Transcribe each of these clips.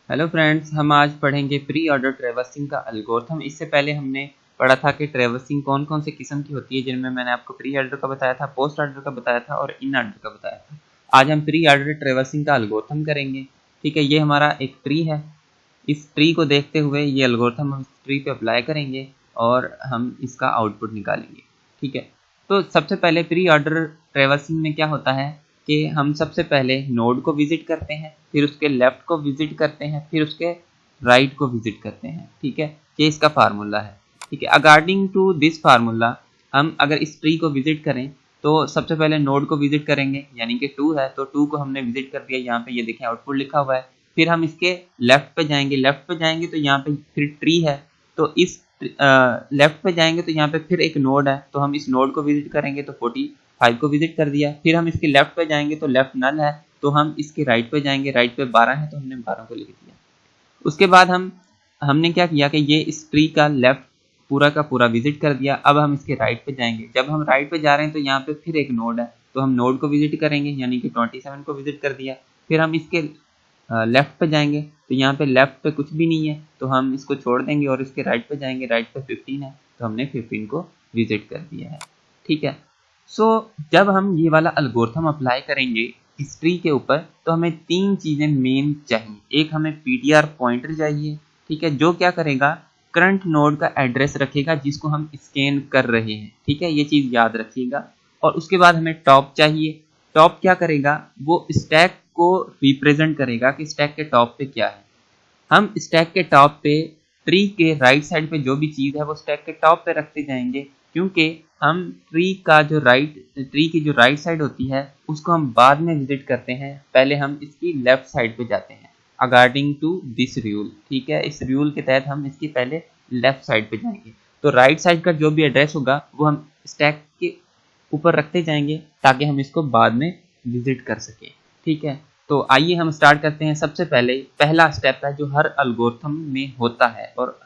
Hello friends, हम आज पढ़ेंगे प्री ऑर्डर ट्रैवर्सिंग का एल्गोरिथम। इससे पहले हमने पढ़ा था कि ट्रैवर्सिंग कौन कौन से किस्म की होती है, जिनमें मैंने आपको प्री ऑर्डर का बताया था, पोस्ट ऑर्डर का बताया था और इन ऑर्डर का बताया था। आज हम प्री ऑर्डर ट्रैवर्सिंग का एल्गोरिथम करेंगे। ठीक है, ये हमारा एक ट्री है। इस ट्री को देखते हुए ये एल्गोरिथम हम इस ट्री पे अप्लाई करेंगे और हम इसका आउटपुट निकालेंगे। ठीक है, तो सबसे पहले प्री ऑर्डर ट्रैवर्सिंग में क्या होता है कि हम सबसे पहले नोड को विजिट करते हैं, फिर उसके लेफ्ट को विजिट करते हैं, फिर उसके राइट को विजिट करते हैं। ठीक है, ये इसका फार्मूला है। ठीक है, अकॉर्डिंग टू दिस फार्मूला हम अगर इस ट्री को विजिट करें तो सबसे पहले नोड को विजिट करेंगे, यानी कि 2 है तो 2 को हमने विजिट कर दिया। यहाँ पे ये देखें आउटपुट लिखा हुआ है। फिर हम इसके लेफ्ट पे जाएंगे, लेफ्ट पे जाएंगे तो यहाँ पे फिर ट्री है, तो इस लेफ्ट पे जाएंगे तो यहाँ पे फिर एक नोड है, तो हम इस नोड को विजिट करेंगे तो 45 को विजिट कर दिया। फिर हम इसके लेफ्ट पे जाएंगे तो लेफ्ट नल है, तो हम इसके राइट पे जाएंगे, राइट पे 12 है तो हमने 12 को लिख दिया। उसके बाद हमने क्या किया कि ये इस ट्री का लेफ्ट पूरा का पूरा विजिट कर दिया। अब हम इसके राइट पे जाएंगे। जब हम राइट पे जा रहे हैं तो यहाँ पे फिर एक नोड है, तो हम नोड को विजिट करेंगे, यानी कि 27 को विजिट कर दिया। फिर हम इसके लेफ्ट पे जाएंगे तो यहाँ पे लेफ्ट पे कुछ भी नहीं है, तो हम इसको छोड़ देंगे और इसके राइट पे जाएंगे, राइट पे 15 है तो हमने 15 को विजिट कर दिया है। ठीक है, सो जब हम ये वाला एल्गोरिथम अप्लाई करेंगे इस ट्री के ऊपर तो हमें 3 चीज़ें मेन चाहिए। एक हमें पीटीआर पॉइंटर चाहिए, ठीक है, जो क्या करेगा, करंट नोड का एड्रेस रखेगा जिसको हम स्कैन कर रहे हैं। ठीक है, ये चीज़ याद रखिएगा। और उसके बाद हमें टॉप चाहिए। टॉप क्या करेगा, वो स्टैक को रिप्रेजेंट करेगा कि स्टैक के टॉप पे क्या है। हम स्टैक के टॉप पे ट्री के राइट साइड पे जो भी चीज़ है वो स्टैक के टॉप पे रखते जाएंगे, क्योंकि हम ट्री की जो राइट साइड होती है उसको हम बाद में विजिट करते हैं, पहले हम इसकी लेफ्ट साइड पे जाते हैं अकॉर्डिंग टू दिस रूल। ठीक है, इस रूल के तहत हम इसकी पहले लेफ्ट साइड पे जाएंगे। तो राइट साइड का जो भी एड्रेस होगा वो हम स्टैक के ऊपर रखते जाएंगे ताकि हम इसको बाद में विजिट कर सकें। ठीक है, तो आइए हम स्टार्ट करते हैं। सबसे पहले पहला स्टेप है जो हर एल्गोरिथम में होता है और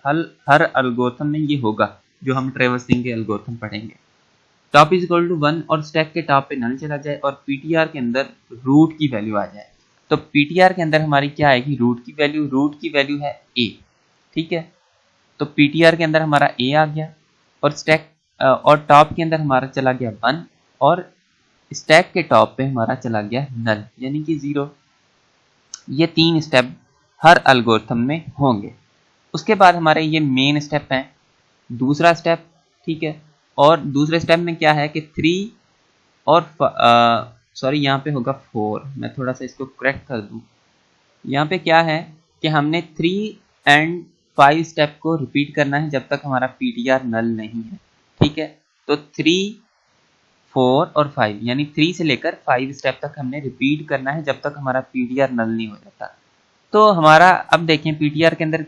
हर एल्गोरिथम में ये होगा जो हम ट्रैवर्सिंग के एल्गोरिथम पढ़ेंगे। टॉप इज इक्वल टू 1 और स्टैक के टॉप पे नल चला जाए और पीटीआर के अंदर रूट की वैल्यू आ जाए। तो पीटीआर के अंदर हमारी क्या आएगी, रूट की वैल्यू है ए। ठीक है, तो पीटीआर के अंदर हमारा ए आ गया और स्टैक और टॉप के अंदर हमारा चला गया 1 और स्टैक के टॉप पे हमारा चला गया नल यानी कि 0। ये 3 स्टेप हर एल्गोरिथम में होंगे। उसके बाद हमारे ये मेन स्टेप है, दूसरा स्टेप। ठीक है, और दूसरे स्टेप में क्या है कि 3 और सॉरी यहाँ पे होगा 4। मैं थोड़ा सा इसको करेक्ट कर दूँ। यहाँ पे क्या है कि हमने 3 एंड 5 स्टेप को रिपीट करना है जब तक हमारा पीटीआर नल नहीं है। ठीक है, तो 3, 4 और 5 यानी 3 से लेकर 5 स्टेप तक हमने रिपीट करना है जब तक हमारा पीटीआर नल नहीं हो जाता। तो हमारा अब देखें पीटीआर के अंदर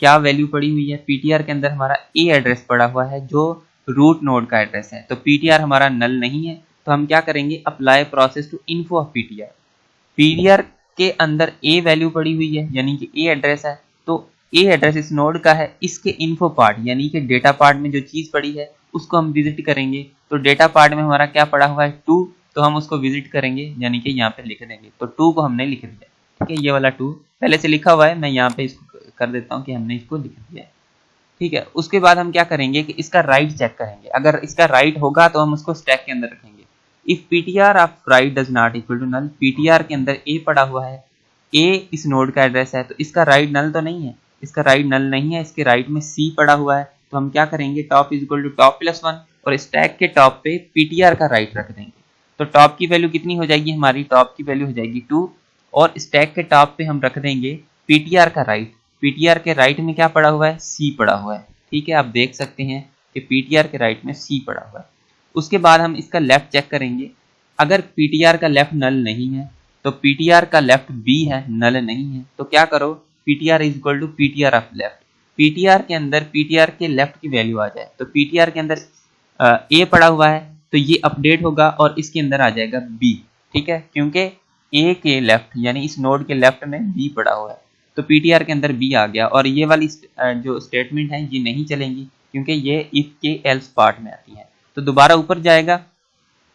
क्या वैल्यू पड़ी हुई है। पीटीआर के अंदर हमारा ए एड्रेस पड़ा हुआ है जो रूट नोड का एड्रेस है। तो पीटीआर हमारा नल नहीं है, तो हम क्या करेंगे, apply process to info of PTR. PTR के अंदर ए वैल्यू पड़ी हुई है यानी कि ए एड्रेस है, तो ए एड्रेस इस नोड का है, इसके इन्फो पार्ट यानी कि डेटा पार्ट में जो चीज़ पड़ी है उसको हम विजिट करेंगे। तो डेटा पार्ट में हमारा क्या पड़ा हुआ है 2, तो हम उसको विजिट करेंगे यानी कि यहाँ पे लिख देंगे। तो 2 को हमने लिख दिया। ठीक है, ये वाला 2 पहले से लिखा हुआ है, मैं यहाँ पे इसको कर देता हूँ कि हमने इसको लिख दिया है। ठीक है, उसके बाद हम क्या करेंगे कि इसका राइट चेक करेंगे। अगर इसका राइट होगा तो हम उसको स्टैक के अंदर रखेंगे। If PTR of right does not equal to null, PTR के अंदर ए पड़ा हुआ है, ए इस नोड का एड्रेस है, तो इसका राइट नल तो नहीं है, इसका राइट नल नहीं है, इसके राइट में सी पड़ा हुआ है। तो हम क्या करेंगे, top is equal to top plus 1 और स्टैक के टॉप पे पीटीआर का राइट रख देंगे। तो टॉप की वैल्यू कितनी हो जाएगी, हमारी टॉप की वैल्यू हो जाएगी 2 और स्टैक के टॉप पे हम रख देंगे पीटीआर का राइट। पीटीआर के राइट में क्या पड़ा हुआ है, सी पड़ा हुआ है। ठीक है, आप देख सकते हैं कि पीटीआर के राइट में सी पड़ा हुआ है। उसके बाद हम इसका लेफ्ट चेक करेंगे। अगर पीटीआर का लेफ्ट नल नहीं है तो पीटीआर का लेफ्ट बी है, नल नहीं है, तो क्या करो, PTR is equal to PTR of left. PTR के अंदर पीटीआर के लेफ्ट की वैल्यू आ जाए, तो पीटीआर के अंदर ए पड़ा हुआ है तो ये अपडेट होगा और इसके अंदर आ जाएगा बी। ठीक है, क्योंकि ए के लेफ्ट यानी इस नोड के लेफ्ट में बी पड़ा हुआ है, तो पीटीआर के अंदर बी आ गया। और ये वाली जो स्टेटमेंट है ये नहीं चलेंगी क्योंकि ये इफ के एल्स पार्ट में आती है। तो दोबारा ऊपर जाएगा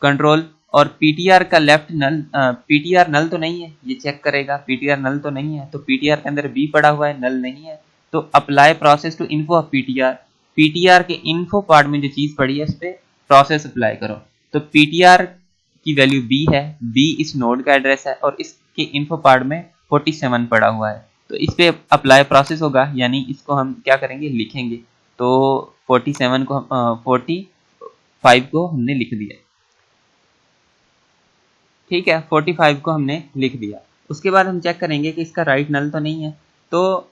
कंट्रोल और पीटीआर का लेफ्ट नल, पीटीआर नल तो नहीं है, ये चेक करेगा पीटीआर नल तो नहीं है, तो पीटीआर के अंदर बी पड़ा हुआ है, नल नहीं है, तो apply process to info of PTR, PTR के इन्फो पार्ट में जो चीज पड़ी है उस पर प्रोसेस अप्लाई करो। तो पीटीआर की वैल्यू बी है, बी इस नोड का एड्रेस है और इसके इन्फो पार्ट में 47 पड़ा हुआ है, तो इस पे अप्लाई प्रोसेस होगा, यानी इसको हम क्या करेंगे, लिखेंगे। तो 47 को 45 को हमने लिख दिया, ठीक है, 45 को हमने लिख दिया। उसके बाद हम चेक करेंगे कि इसका राइट नल तो नहीं है, तो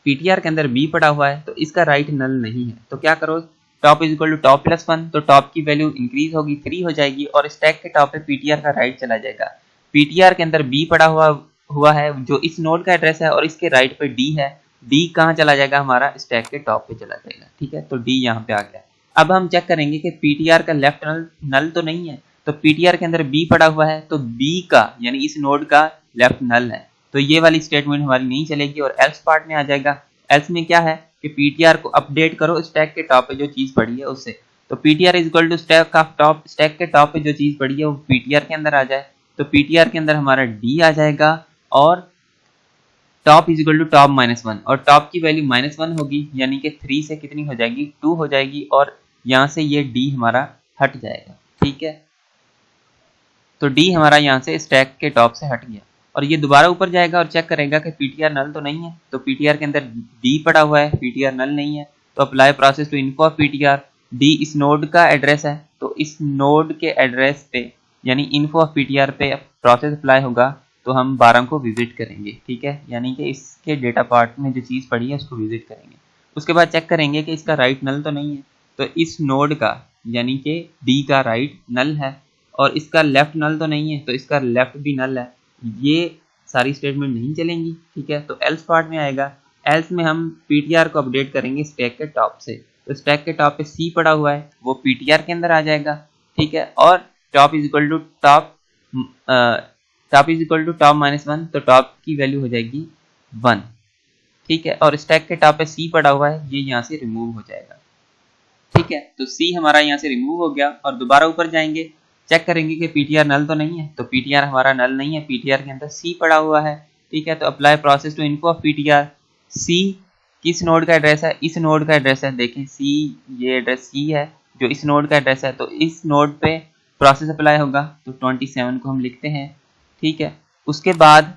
पीटीआर के अंदर बी पड़ा हुआ है तो इसका राइट नल नहीं है, तो क्या करो, top is equal to top plus 1, तो टॉप की वैल्यू इंक्रीज होगी, 3 हो जाएगी और स्टैक के टॉप पे पीटीआर का राइट चला जाएगा। पीटीआर के अंदर बी पड़ा हुआ है जो इस नोड का एड्रेस है और इसके राइट पे डी है, डी कहाँ चला जाएगा, हमारा स्टैक के टॉप पे चला जाएगा, ठीक है, तो डी यहाँ पे आ गया। अब हम चेक करेंगे कि पीटीआर का लेफ्ट नल तो नहीं है, तो पीटीआर के अंदर बी पड़ा हुआ है तो बी का यानी इस नोड का लेफ्ट नल है, तो ये वाली स्टेटमेंट हमारी नहीं चलेगी और एल्स पार्ट में आ जाएगा। एल्स में क्या है कि पीटीआर को अपडेट करो स्टैक के टॉप पे जो चीज पड़ी है उससे, तो PTR is equal to stack of top, stack के टॉप पे जो चीज पड़ी है वो पीटीआर के अंदर आ जाए, तो पीटीआर के अंदर हमारा डी आ जाएगा और top is equal to top -1, और टॉप की वैल्यू -1 होगी, यानी कि 3 से कितनी हो जाएगी, 2 हो जाएगी और यहाँ से ये डी हमारा हट जाएगा, ठीक है, तो डी हमारा यहाँ से स्टैक के टॉप से हट गया और ये दोबारा ऊपर जाएगा और चेक करेगा कि पीटीआर नल तो नहीं है, तो पीटीआर के अंदर डी पड़ा हुआ है, पीटीआर नल नहीं है, तो apply process to info of PTR, D इस नोड का एड्रेस है, तो इस नोड के एड्रेस पे यानी इन्फो ऑफ पीटीआर पे प्रोसेस अप्लाई होगा, तो हम 12 को विजिट करेंगे, ठीक है, यानी कि इसके डेटा पार्ट में जो चीज़ पड़ी है उसको विजिट करेंगे। उसके बाद चेक करेंगे कि इसका राइट नल तो नहीं है, तो इस नोड का यानी कि डी का राइट नल है और इसका लेफ्ट नल तो नहीं है, तो इसका लेफ्ट भी नल है, ये सारी स्टेटमेंट नहीं चलेंगी, ठीक है, तो एल्स पार्ट में आएगा। एल्स में हम पीटीआर को अपडेट करेंगे स्टैक के टॉप से, तो स्टैक के टॉप पे सी पड़ा हुआ है वो पीटीआर के अंदर आ जाएगा, ठीक है, और top is equal to top is equal to top -1, तो टॉप की वैल्यू हो जाएगी 1, ठीक है, और स्टैक के टॉप पे सी पड़ा हुआ है ये यहाँ से रिमूव हो जाएगा, ठीक है, तो सी हमारा यहाँ से रिमूव हो गया और दोबारा ऊपर जाएंगे, चेक करेंगे कि पीटीआर नल तो नहीं है, तो पीटीआर हमारा नल नहीं है, पीटीआर के अंदर सी पड़ा हुआ है, ठीक है, तो apply process to info of PTR, सी किस नोड का एड्रेस है, इस नोड का एड्रेस है, देखें सी ये एड्रेस सी है जो इस नोड का एड्रेस है, तो इस नोड पे प्रोसेस अप्लाई होगा, तो 27 को हम लिखते हैं, ठीक है। उसके बाद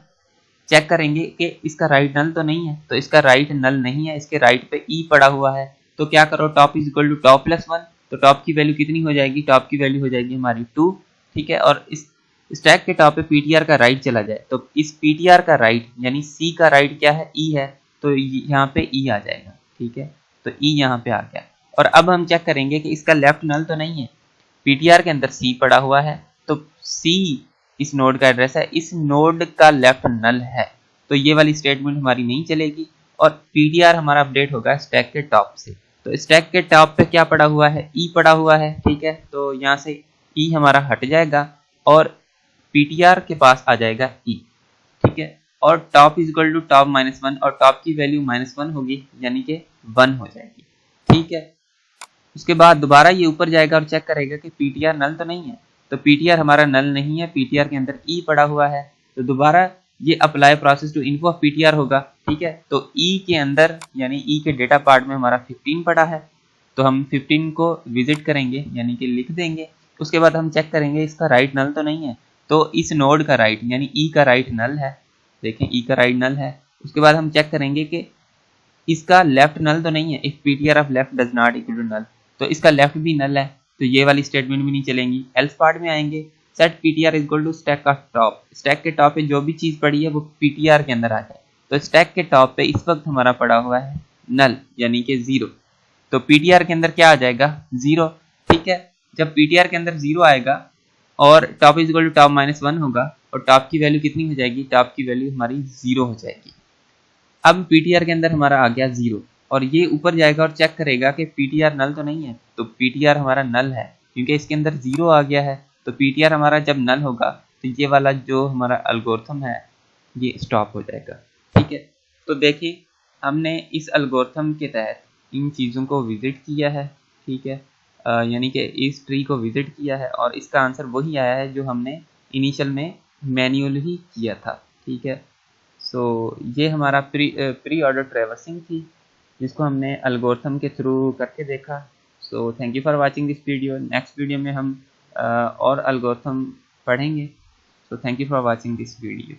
चेक करेंगे कि इसका राइट नल तो नहीं है, तो इसका राइट नल नहीं है, इसके राइट पे ई पड़ा हुआ है, तो क्या करो, top is equal to top +1, तो टॉप की वैल्यू कितनी हो जाएगी, टॉप की वैल्यू हो जाएगी हमारी 2, ठीक है, और इस स्टैक के टॉप पे पीटीआर का राइट चला जाए, तो इस पीटीआर का राइट यानी सी का राइट क्या है, ई है, तो यहाँ पे ई आ जाएगा, ठीक है, तो ई यहाँ पे आ गया। और अब हम चेक करेंगे कि इसका लेफ्ट नल तो नहीं है, पीटीआर के अंदर सी पड़ा हुआ है, तो सी इस नोड का एड्रेस है, इस नोड का लेफ्ट नल है, तो ये वाली स्टेटमेंट हमारी नहीं चलेगी और पीटीआर हमारा अपडेट होगा स्टैक के टॉप से, तो स्टैक के टॉप पे क्या पड़ा हुआ है, ई पड़ा हुआ है, ठीक है, तो यहाँ से ई हमारा हट जाएगा और पीटीआर के पास आ जाएगा ई, ठीक है, और top is equal to top -1 और टॉप की वैल्यू -1 होगी यानी कि 1 हो जाएगी, ठीक है। उसके बाद दोबारा ये ऊपर जाएगा और चेक करेगा कि पीटीआर नल तो नहीं है, तो पीटीआर हमारा नल नहीं है, पीटीआर के अंदर ई पड़ा हुआ है, तो दोबारा ये apply process to info of PTR होगा, ठीक है, तो ई के अंदर यानी ई के डेटा पार्ट में हमारा 15 पड़ा है, तो हम 15 को विजिट करेंगे यानी कि लिख देंगे। उसके बाद हम चेक करेंगे इसका राइट नल तो नहीं है, तो इस नोड का राइट यानी ई का राइट नल है, देखें ई का राइट नल है। उसके बाद हम चेक करेंगे कि इसका लेफ्ट नल तो नहीं है, if PTR of left does not equal to null, तो इसका लेफ्ट भी नल है, तो ये वाली स्टेटमेंट भी नहीं चलेंगी। एल्स पार्ट में आएंगे, set PTR is equal to stack of top, stack के टॉप पे जो भी चीज पड़ी है वो पीटीआर के अंदर आ जाए, तो स्टैक के टॉप पे इस वक्त हमारा पड़ा हुआ है नल यानी कि 0, तो पीटीआर के अंदर क्या आ जाएगा 0, ठीक है। जब पीटीआर के अंदर 0 आएगा और top is equal to top -1 होगा और टॉप की वैल्यू कितनी हो जाएगी, टॉप की वैल्यू हमारी 0 हो जाएगी। अब पीटीआर के अंदर हमारा आ गया 0 और ये ऊपर जाएगा और चेक करेगा कि पीटीआर नल तो नहीं है, तो पीटीआर हमारा नल है क्योंकि इसके अंदर 0 आ गया है, तो पीटीआर हमारा जब नल होगा तो ये वाला जो हमारा एल्गोरिथम है ये स्टॉप हो जाएगा, ठीक है। तो देखिए हमने इस एल्गोरिथम के तहत इन चीज़ों को विजिट किया है, ठीक है, यानी कि इस ट्री को विजिट किया है और इसका आंसर वही आया है जो हमने इनिशियल में मैन्युअली ही किया था। ठीक है, सो ये हमारा प्री ऑर्डर ट्रैवर्सिंग थी जिसको हमने एल्गोरिथम के थ्रू करके देखा। So thank you for watching this video. Next video में हम और एल्गोरिथम पढ़ेंगे। So thank you for watching this video.